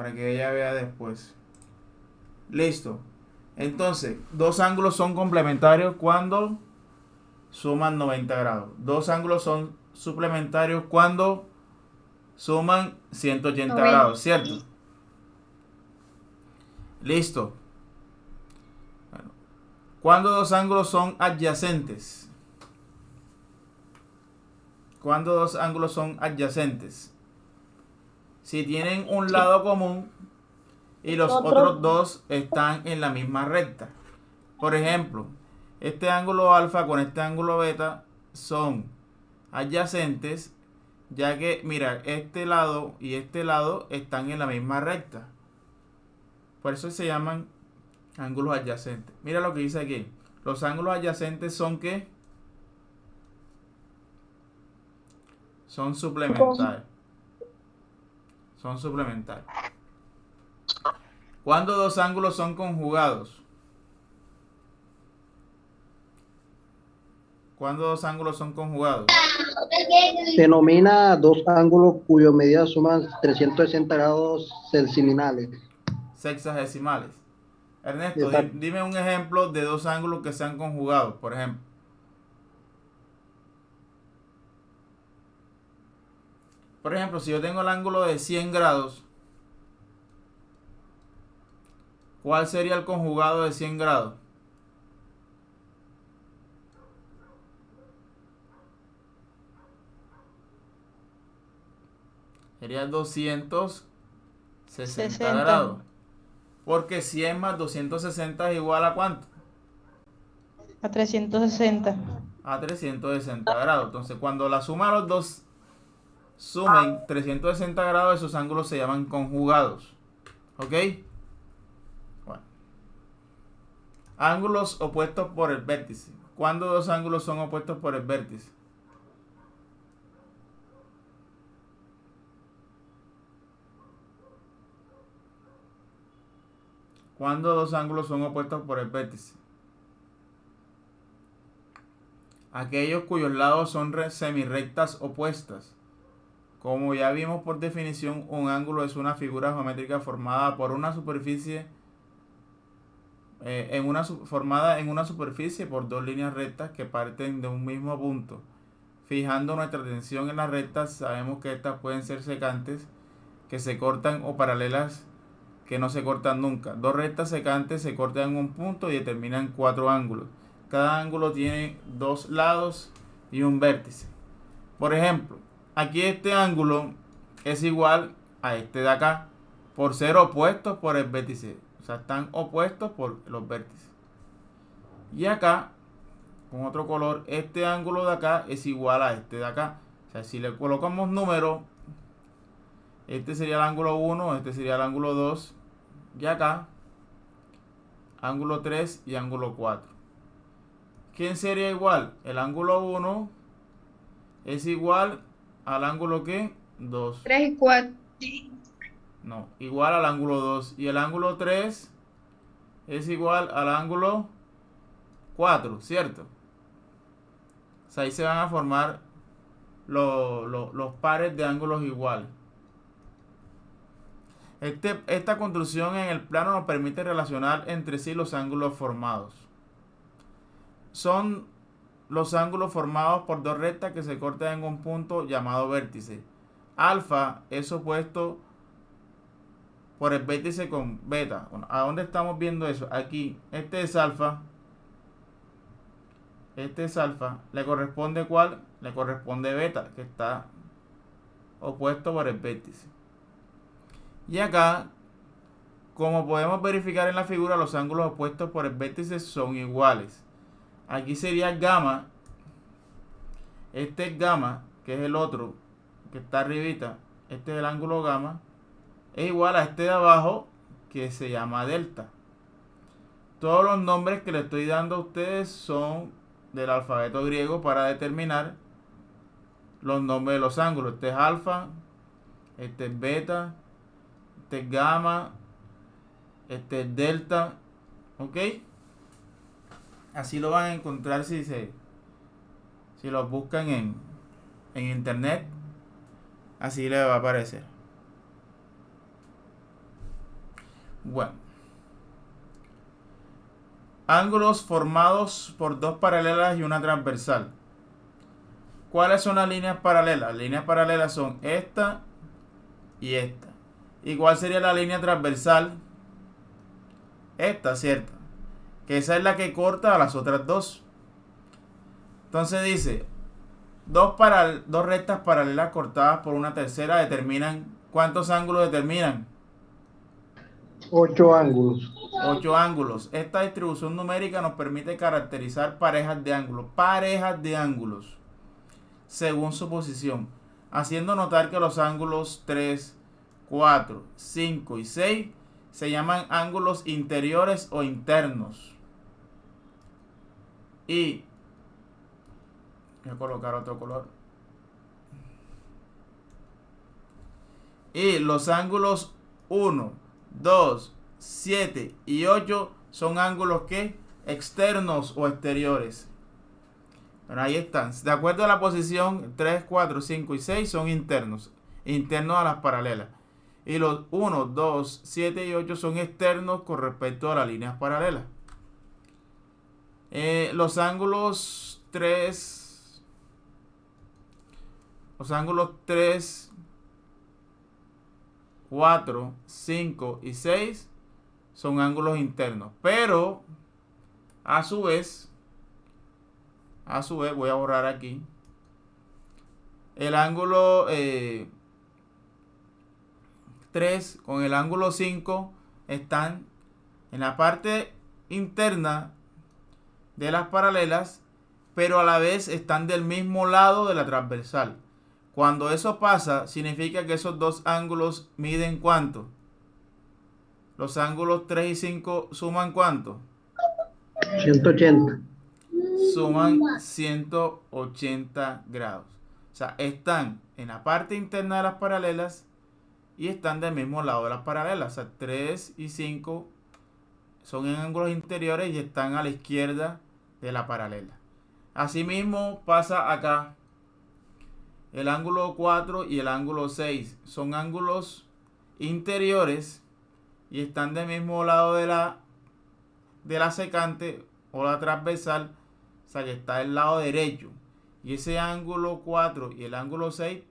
para que ella vea después. Listo. Entonces, dos ángulos son complementarios cuando suman 90 grados. Dos ángulos son suplementarios cuando suman 180 90. grados, ¿cierto? Listo. Bueno, cuando dos ángulos son adyacentes. Cuando dos ángulos son adyacentes. Si tienen un Sí. lado común y los otros Otro, dos están en la misma recta. Por ejemplo, este ángulo alfa con este ángulo beta son adyacentes, ya que, mira, este lado y este lado están en la misma recta. Por eso se llaman ángulos adyacentes. Mira lo que dice aquí. Los ángulos adyacentes son ¿qué? Son suplementarios. Son suplementarios. Cuando dos ángulos son conjugados. Cuando dos ángulos son conjugados. Denomina dos ángulos cuyas medidas suman 360 grados sexaginales. Sexagesimales. Ernesto, Exacto. dime un ejemplo de dos ángulos que sean conjugados, por ejemplo. Por ejemplo, si yo tengo el ángulo de 100 grados, ¿cuál sería el conjugado de 100 grados? Sería 260 60 grados. Porque 100 más 260 es igual a ¿cuánto? a 360. A 360 grados. Entonces, cuando la suma de los dos sumen 360 grados, esos ángulos se llaman conjugados. ¿Ok? Bueno. Ángulos opuestos por el vértice. ¿Cuándo dos ángulos son opuestos por el vértice? ¿Cuándo dos ángulos son opuestos por el vértice? Aquellos cuyos lados son semirrectas opuestas. Como ya vimos por definición, un ángulo es una figura geométrica formada por una superficie formada en una superficie por dos líneas rectas que parten de un mismo punto. Fijando nuestra atención en las rectas, sabemos que estas pueden ser secantes, que se cortan, o paralelas, que no se cortan nunca. Dos rectas secantes se cortan en un punto y determinan cuatro ángulos. Cada ángulo tiene dos lados y un vértice. Por ejemplo, aquí este ángulo es igual a este de acá por ser opuestos por el vértice. O sea, están opuestos por los vértices. Y acá, con otro color, este ángulo de acá es igual a este de acá. O sea, si le colocamos números, este sería el ángulo 1, este sería el ángulo 2, y acá, ángulo 3 y ángulo 4. ¿Quién sería igual? El ángulo 1 es igual al ángulo ¿qué? 2. 3 y 4. No, igual al ángulo 2. Y el ángulo 3 es igual al ángulo 4, ¿cierto? O sea, ahí se van a formar los pares de ángulos iguales. Esta construcción en el plano nos permite relacionar entre sí los ángulos formados. Son los ángulos formados por dos rectas que se cortan en un punto llamado vértice. Alfa es opuesto por el vértice con beta. Bueno, ¿a dónde estamos viendo eso? Aquí. Este es alfa. Este es alfa. ¿Le corresponde cuál? Le corresponde beta, que está opuesto por el vértice. Y acá, como podemos verificar en la figura, los ángulos opuestos por el vértice son iguales. Aquí sería gamma. Este es gamma, que es el otro, que está arribita. Este es el ángulo gamma. Es igual a este de abajo, que se llama delta. Todos los nombres que le estoy dando a ustedes son del alfabeto griego para determinar los nombres de los ángulos. Este es alfa, este es beta, este es gamma, este es delta. ¿Ok? Así lo van a encontrar si los buscan en internet. Así les va a aparecer. Bueno. Ángulos formados por dos paralelas y una transversal. ¿Cuáles son las líneas paralelas? Las líneas paralelas son esta y esta. ¿Y cuál sería la línea transversal? Esta, ¿cierto? Que esa es la que corta a las otras dos. Entonces dice, dos rectas paralelas cortadas por una tercera determinan, ¿cuántos ángulos determinan? 8 ángulos. 8 ángulos. Esta distribución numérica nos permite caracterizar parejas de ángulos, según su posición, haciendo notar que los ángulos 3, 4, 5 y 6 se llaman ángulos interiores o internos. Y voy a colocar otro color. Y los ángulos 1, 2, 7 y 8 son ángulos que externos o exteriores. Bueno, ahí están. De acuerdo a la posición, 3, 4, 5 y 6 son internos a las paralelas. Y los 1, 2, 7 y 8 son externos con respecto a las líneas paralelas. Los ángulos 3, 4, 5 y 6 son ángulos internos. Pero, a su vez, voy a borrar aquí. El ángulo 3 con el ángulo 5 están en la parte interna de las paralelas, pero a la vez están del mismo lado de la transversal. Cuando eso pasa, significa que esos dos ángulos miden ¿cuánto? Los ángulos 3 y 5 suman ¿cuánto? 180. Suman 180 grados. O sea, están en la parte interna de las paralelas y están del mismo lado de las paralelas. O sea, 3 y 5 son en ángulos interiores y están a la izquierda de la paralela. Asimismo pasa acá. El ángulo 4 y el ángulo 6 son ángulos interiores y están del mismo lado de la secante o la transversal, o sea que está del lado derecho. Y ese ángulo 4 y el ángulo 6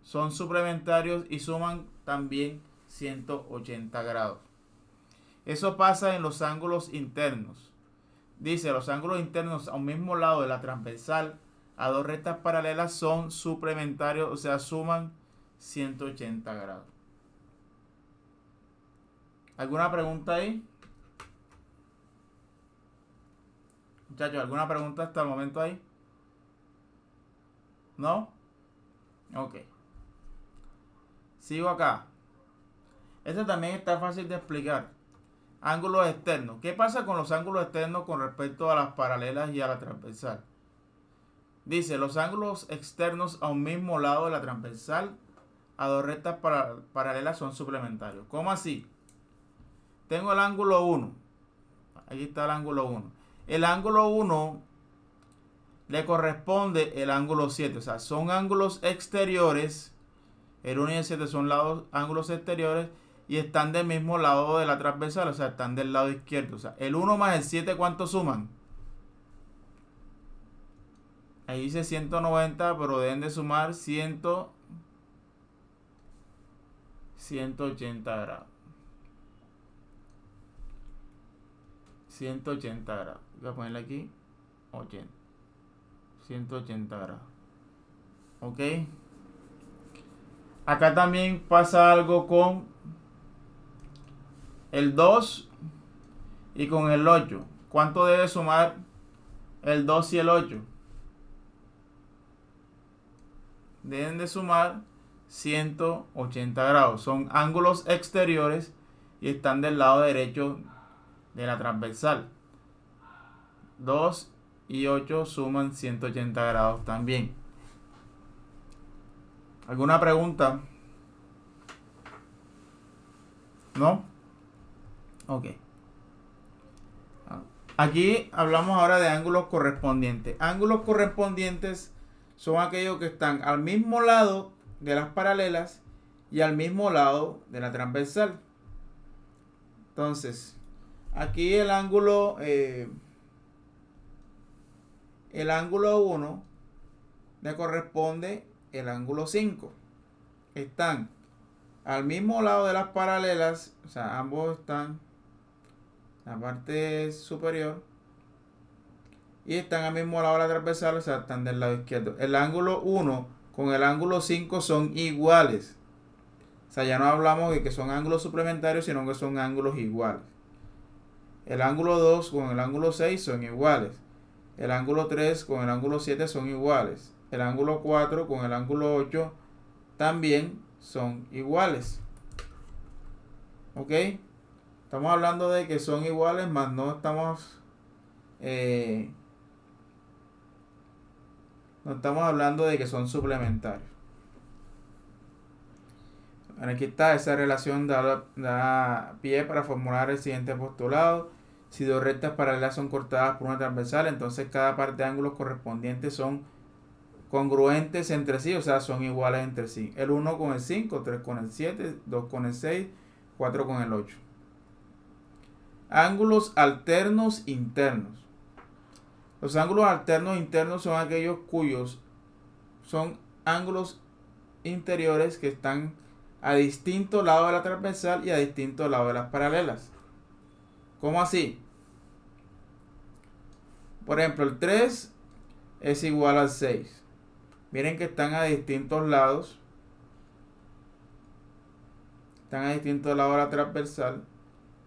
son suplementarios y suman también 180 grados. Eso pasa en los ángulos internos. Dice, los ángulos internos a un mismo lado de la transversal a dos rectas paralelas son suplementarios, o sea, suman 180 grados. ¿Alguna pregunta ahí? Muchachos, ¿alguna pregunta hasta el momento ahí? ¿No? Ok. Sigo acá. Este también está fácil de explicar. Ángulos externos. ¿Qué pasa con los ángulos externos con respecto a las paralelas y a la transversal? Dice, los ángulos externos a un mismo lado de la transversal a dos rectas paralelas son suplementarios. ¿Cómo así? Tengo el ángulo 1. Aquí está el ángulo 1. El ángulo 1 le corresponde el ángulo 7. O sea, son ángulos exteriores. El 1 y el 7 son ángulos exteriores y están del mismo lado de la transversal. O sea, están del lado izquierdo. O sea, el 1 más el 7, ¿cuánto suman? Ahí dice 190, pero deben de sumar 180 grados. 180 grados. Voy a ponerle aquí 80. 180 grados. ¿Ok? Acá también pasa algo con el 2 y con el 8. ¿Cuánto debe sumar el 2 y el 8? Deben de sumar 180 grados. Son ángulos exteriores y están del lado derecho de la transversal. 2 y 8 suman 180 grados también. ¿Alguna pregunta? ¿No? Ok. Aquí hablamos ahora de ángulos correspondientes. Ángulos correspondientes son aquellos que están al mismo lado de las paralelas y al mismo lado de la transversal. Entonces, aquí el ángulo 1 le corresponde el ángulo 5. Están al mismo lado de las paralelas, o sea, ambos están en la parte superior y están al mismo lado de la transversal, o sea, están del lado izquierdo. El ángulo 1 con el ángulo 5 son iguales. O sea, ya no hablamos de que son ángulos suplementarios, sino que son ángulos iguales. El ángulo 2 con el ángulo 6 son iguales. El ángulo 3 con el ángulo 7 son iguales. El ángulo 4 con el ángulo 8 también son iguales. ¿Ok? Estamos hablando de que son iguales, más no estamos hablando de que son suplementarios. Aquí está, esa relación da pie para formular el siguiente postulado. Si dos rectas paralelas son cortadas por una transversal, entonces cada parte de ángulos correspondientes son congruentes entre sí, o sea, son iguales entre sí. El 1 con el 5, 3 con el 7, 2 con el 6, 4 con el 8. Ángulos alternos internos. Los ángulos alternos internos son aquellos cuyos son ángulos interiores que están a distinto lado de la transversal y a distinto lado de las paralelas. ¿Cómo así? Por ejemplo, el 3 es igual al 6. Miren que están a distintos lados. Están a distintos lados de la transversal.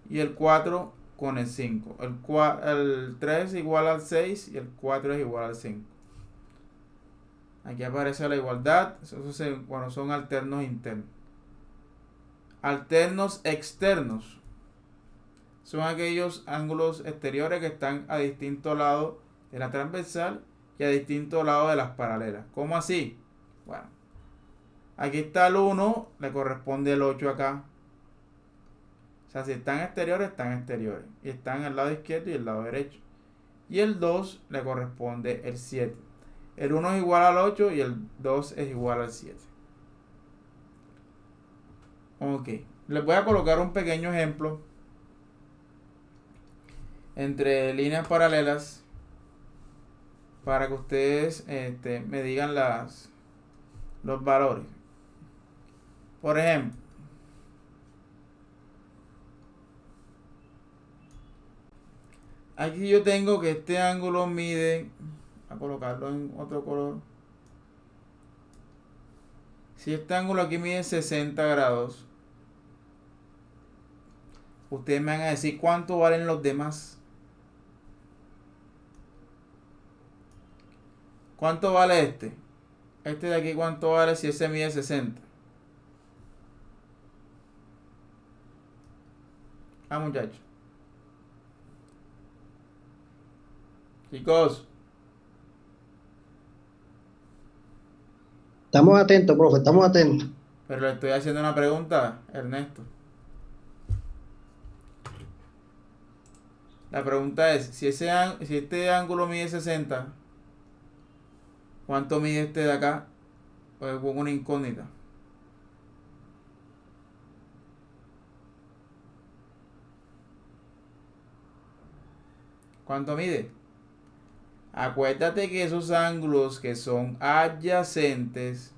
Y el 4 con el 5. El 3 es igual al 6 y el 4 es igual al 5. Aquí aparece la igualdad. Bueno, son alternos internos. Alternos externos. Son aquellos ángulos exteriores que están a distinto lado de la transversal y a distinto lado de las paralelas. ¿Cómo así? Bueno, aquí está el 1, le corresponde el 8 acá. O sea, si están exteriores, están exteriores. Y están al lado izquierdo y el lado derecho. Y el 2 le corresponde el 7. El 1 es igual al 8 y el 2 es igual al 7. Ok. Les voy a colocar un pequeño ejemplo entre líneas paralelas para que ustedes me digan los valores. Por ejemplo, aquí yo tengo que este ángulo mide, a colocarlo en otro color. Si este ángulo aquí mide 60 grados, ustedes me van a decir cuánto valen los demás. ¿Cuánto vale este? Este de aquí, ¿cuánto vale si ese mide 60? Ah, muchachos. Chicos, Estamos atentos, profe, estamos atentos. pero le estoy haciendo una pregunta, Ernesto. La pregunta es, si este ángulo mide 60, ¿cuánto mide este de acá? Pues pongo una incógnita. ¿Cuánto mide? Acuérdate que esos ángulos que son adyacentes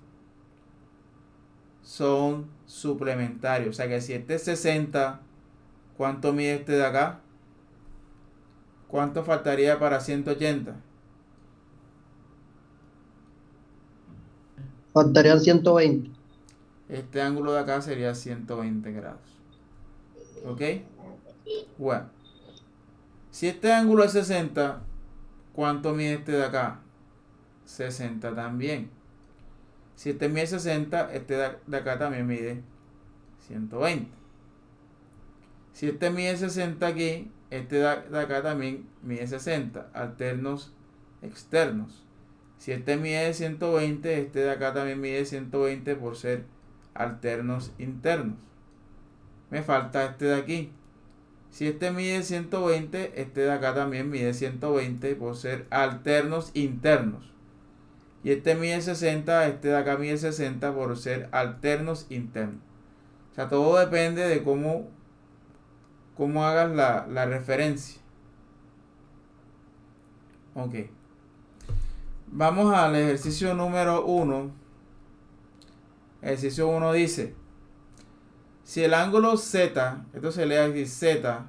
son suplementarios. O sea que si este es 60, ¿cuánto mide este de acá? ¿Cuánto faltaría para 180? Faltarían 120. Este ángulo de acá sería 120 grados. ¿Ok? Bueno. Si este ángulo es 60, ¿cuánto mide este de acá? 60 también. Si este mide 60, este de acá también mide 120. Si este mide 60 aquí, este de acá también mide 60. Alternos externos. Si este mide 120, este de acá también mide 120 por ser alternos internos. Me falta este de aquí. Si este mide 120, este de acá también mide 120 por ser alternos internos. Y este mide 60, este de acá mide 60 por ser alternos internos. O sea, todo depende de cómo cómo hagas la referencia. Ok. Vamos al ejercicio número 1. Ejercicio 1 dice, si el ángulo Z, esto se lee aquí, Z,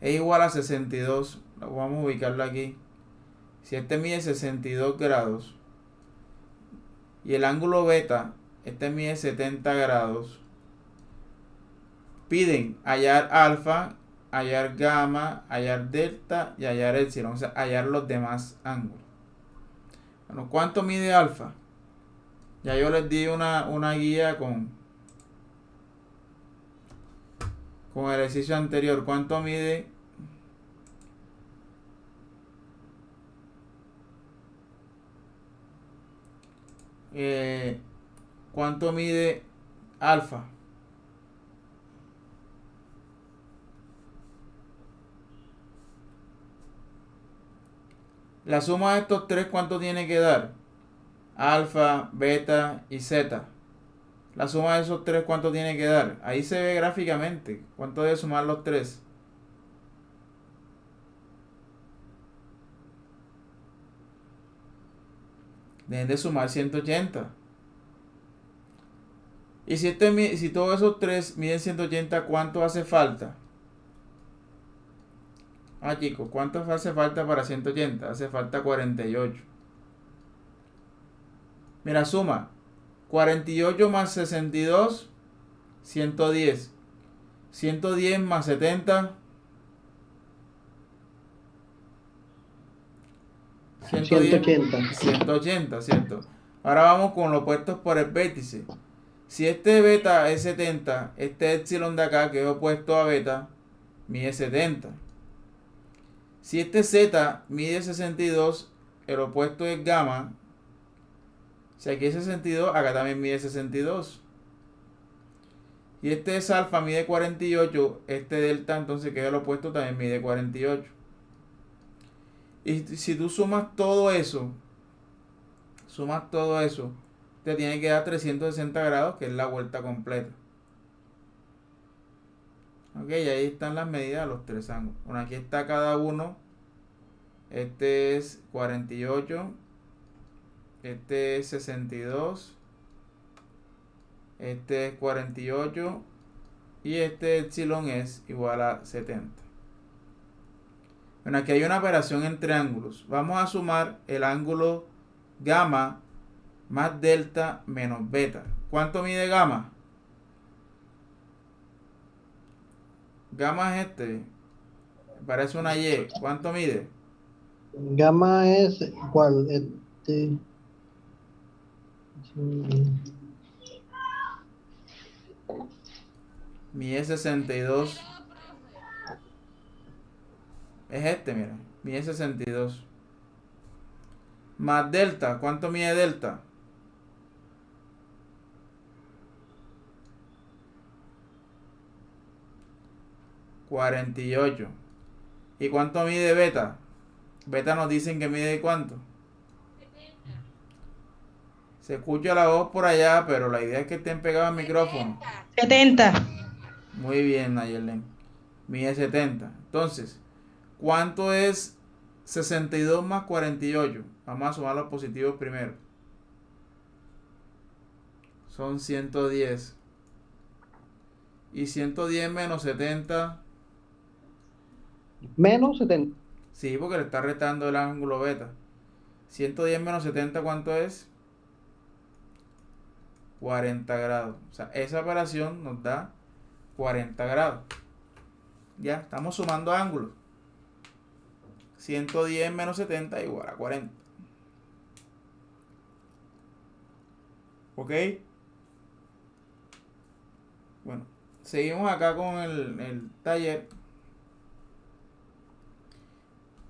es igual a 62, vamos a ubicarlo aquí. Si este mide 62 grados y el ángulo beta, este mide 70 grados, piden hallar alfa, hallar gamma, hallar delta y hallar epsilon, o sea, hallar los demás ángulos. Bueno, ¿cuánto mide alfa? Ya yo les di una guía con el ejercicio anterior. ¿Cuánto mide? ¿Cuánto mide alfa? La suma de estos tres, ¿cuánto tiene que dar? Alfa, beta y zeta. La suma de esos tres, ¿cuánto tiene que dar? Ahí se ve gráficamente. ¿Cuánto debe sumar los tres? Deben de sumar 180. Y si todos esos tres miden 180, ¿cuánto hace falta? Chicos, ¿cuánto hace falta para 180? Hace falta 48. Mira, suma. 48 más 62, 110. 110 más 70, 180. 180, ¿cierto? Ahora vamos con los opuestos por el vértice. Si este beta es 70, este epsilon de acá, que es opuesto a beta, mide 70. Si este z mide 62, el opuesto es gamma. Si aquí es 62, acá también mide 62. Y este es alfa, mide 48. Este delta, entonces, que es el opuesto, también mide 48. Y si tú sumas todo eso, te tiene que dar 360 grados, que es la vuelta completa. Ok, y ahí están las medidas de los tres ángulos. Bueno, aquí está cada uno. Este es 48. Este es 62. Este es 48. Y este epsilon es igual a 70. Bueno, aquí hay una operación entre ángulos. Vamos a sumar el ángulo gamma más delta menos beta. ¿Cuánto mide gamma? Gamma es este. Parece una Y. ¿Cuánto mide? Gamma es ¿cuál? Mide 62. Es este, mira. Mide 62. Más delta. ¿Cuánto mide delta? ¿48? ¿Y cuánto mide beta? Beta nos dicen que mide ¿cuánto? Se escucha la voz por allá, pero la idea es que estén pegados al micrófono. 70. Muy bien, Nayelen. Mide 70. Entonces, ¿cuánto es 62 más 48? Vamos a sumar los positivos primero. Son 110. Y 110 menos 70. Menos 70. Sí, porque le está restando el ángulo beta. 110 menos 70, ¿cuánto es? 40 grados. O sea, esa operación nos da 40 grados. Ya, estamos sumando ángulos. 110 menos 70 igual a 40. ¿Ok? Bueno, seguimos acá con el taller.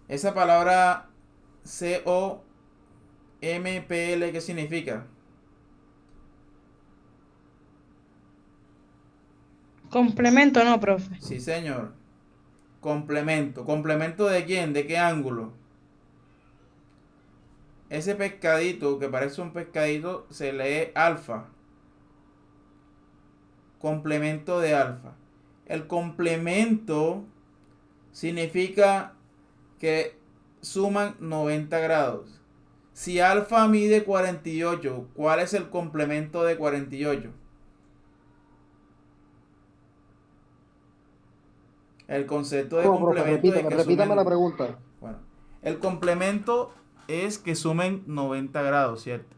Esa palabra COMPL, ¿qué significa? Complemento, no, profe. Sí, señor. Complemento. ¿Complemento de quién? ¿De qué ángulo? Ese pescadito que parece un pescadito se lee alfa. Complemento de alfa. El complemento significa que suman 90 grados. Si alfa mide 48, ¿cuál es el complemento de 48? El concepto de No, profe, complemento es que repítame la sumen. pregunta. Bueno, el complemento es que sumen 90 grados, ¿cierto?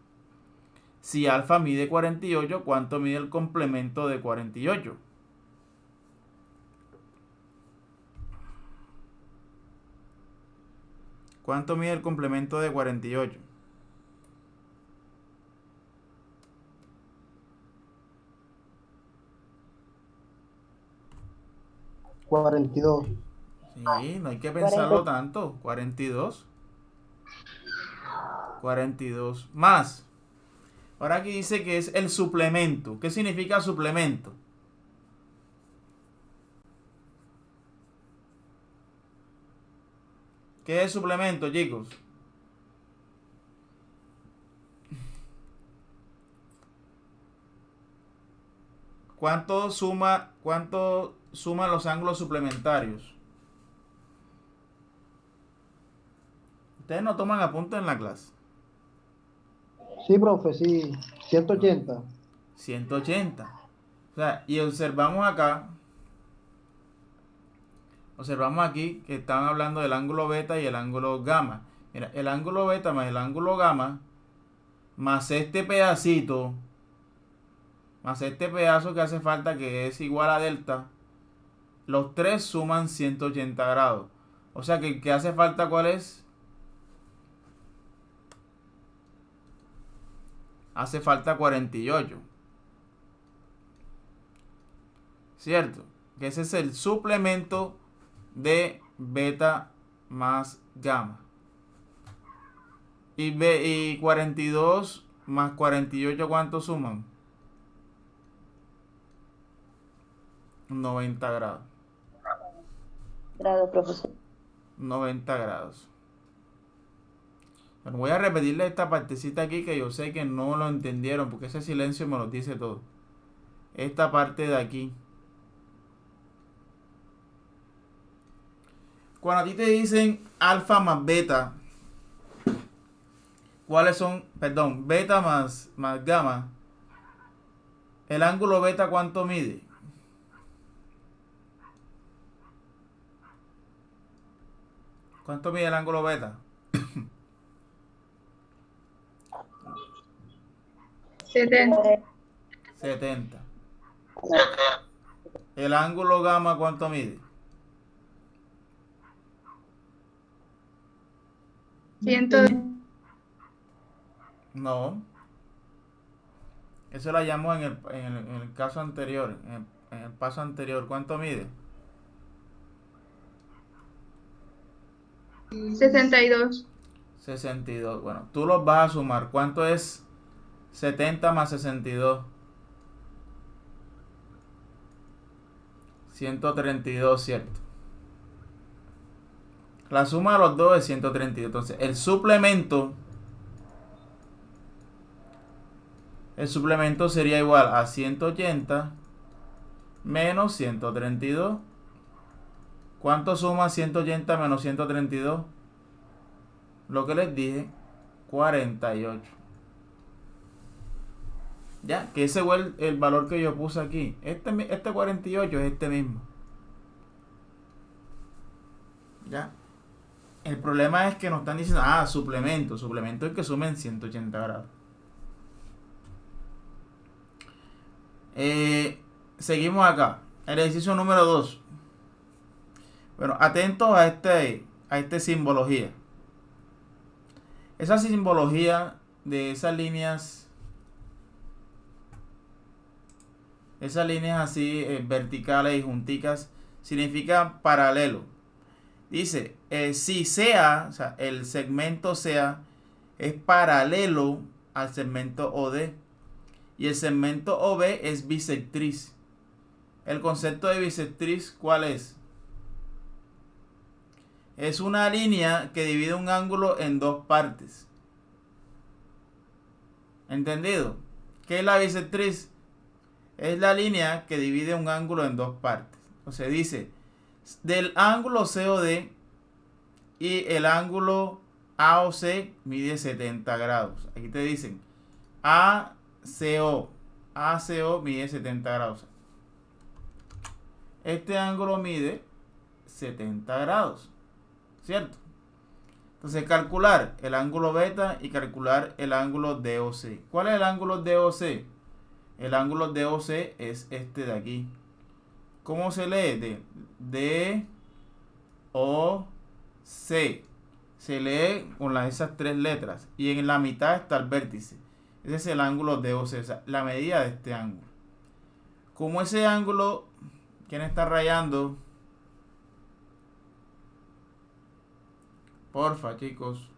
Si alfa mide 48, ¿cuánto mide el complemento de 48? ¿Cuánto mide el complemento de 48? 42. Sí, no hay que pensarlo tanto. 42. 42. Más. Ahora aquí dice que es el suplemento. ¿Qué significa suplemento? ¿Qué es suplemento, chicos? ¿Cuánto suma los ángulos suplementarios? Ustedes no toman apuntes en la clase. Sí, profe, sí. 180. 180. O sea, y observamos aquí que están hablando del ángulo beta y el ángulo gamma. Mira, el ángulo beta más el ángulo gamma, más este pedacito, más este pedazo que hace falta que es igual a delta, los tres suman 180 grados. O sea que el que hace falta, ¿cuál es? Hace falta 48. ¿Cierto? Que ese es el suplemento de beta más gamma. Y 42 más 48, ¿cuánto suman? 90 grados. Grado, profesor. 90 grados. Bueno, voy a repetirle esta partecita aquí que yo sé que no lo entendieron porque ese silencio me lo dice todo. Esta parte de aquí. Cuando a ti te dicen alfa más beta, ¿cuáles son? Perdón, beta más gamma. ¿El ángulo beta cuánto mide? ¿Cuánto mide el ángulo beta? 70. 70. ¿El ángulo gamma cuánto mide? 110. No. Eso lo hallamos en el caso anterior, en el paso anterior. ¿Cuánto mide? 62. 62. Bueno, tú los vas a sumar. ¿Cuánto es 70 más 62? 132, ¿cierto? La suma de los dos es 132. Entonces, el suplemento sería igual a 180 menos 132. ¿Cuánto suma 180 menos 132? Lo que les dije, 48. Ya, que ese fue el valor que yo puse aquí. Este 48 es este mismo. Ya. El problema es que nos están diciendo, suplemento. Suplemento es que sumen 180 grados. Seguimos acá. El ejercicio número 2. Bueno, atentos a esta simbología. Esa simbología de esas líneas así verticales y junticas significa paralelo. Dice, si sea, o sea, el segmento sea es paralelo al segmento OD y el segmento OB es bisectriz. El concepto de bisectriz, ¿cuál es? Es una línea que divide un ángulo en dos partes. ¿Entendido? ¿Qué es la bisectriz? Es la línea que divide un ángulo en dos partes. O sea, dice, del ángulo COD y el ángulo AOC mide 70 grados. Aquí te dicen, ACO mide 70 grados. Este ángulo mide 70 grados, ¿cierto? Entonces calcular el ángulo beta y calcular el ángulo DOC. ¿Cuál es el ángulo DOC? El ángulo DOC es este de aquí. ¿Cómo se lee? DOC. Se lee con esas tres letras. Y en la mitad está el vértice. Ese es el ángulo DOC, o sea, la medida de este ángulo. Como ese ángulo, ¿quién está rayando? Porfa, chicos.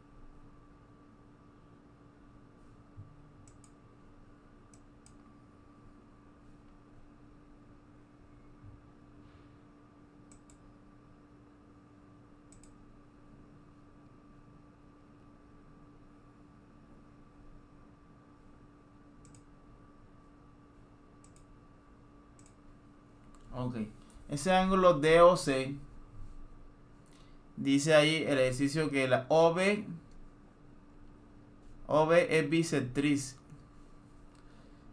Ok. Ese ángulo DOC dice ahí el ejercicio que la OB es bisectriz.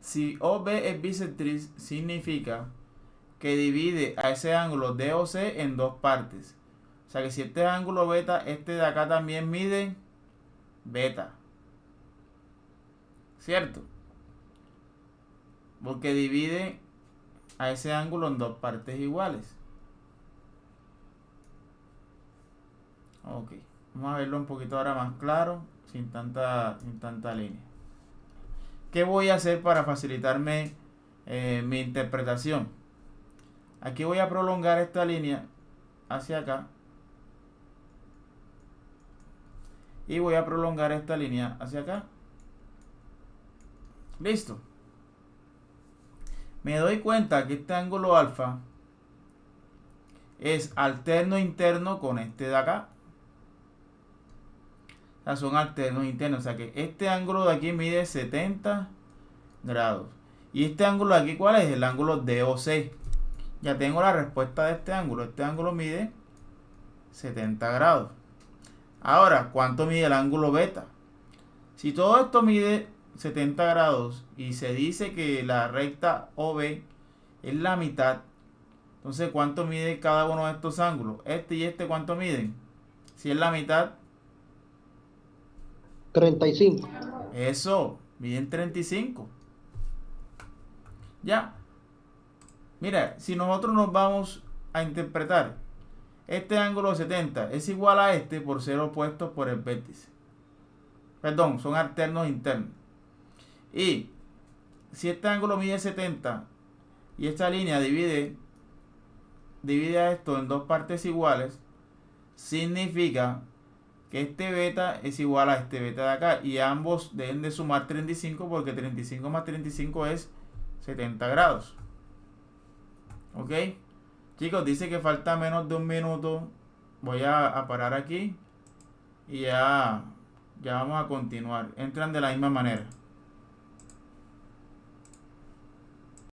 Si OB es bisectriz, significa que divide a ese ángulo DOC en dos partes. O sea que si este es ángulo beta, este de acá también mide beta. ¿Cierto? Porque divide a ese ángulo en dos partes iguales. Ok, vamos a verlo un poquito ahora más claro, sin tanta línea. ¿Qué voy a hacer para facilitarme mi interpretación? Aquí voy a prolongar esta línea hacia acá. Y voy a prolongar esta línea hacia acá. Listo. Me doy cuenta que este ángulo alfa es alterno interno con este de acá. O sea, son alternos internos. O sea que este ángulo de aquí mide 70 grados. Y este ángulo de aquí, ¿cuál es? El ángulo DOC. Ya tengo la respuesta de este ángulo. Este ángulo mide 70 grados. Ahora, ¿cuánto mide el ángulo beta? Si todo esto mide 70 grados y se dice que la recta OB es la mitad, entonces ¿cuánto mide cada uno de estos ángulos? Este y este, ¿cuánto miden? Si es la mitad, 35. eso, miden 35. Ya. Mira, si nosotros nos vamos a interpretar, este ángulo 70 es igual a este por ser opuestos por el vértice. Perdón, son alternos internos. Y si este ángulo mide 70 y esta línea divide a esto en dos partes iguales, significa que este beta es igual a este beta de acá. Y ambos deben de sumar 35 porque 35 más 35 es 70 grados. ¿Ok? Chicos, dice que falta menos de un minuto. Voy a parar aquí y ya vamos a continuar. Entran de la misma manera.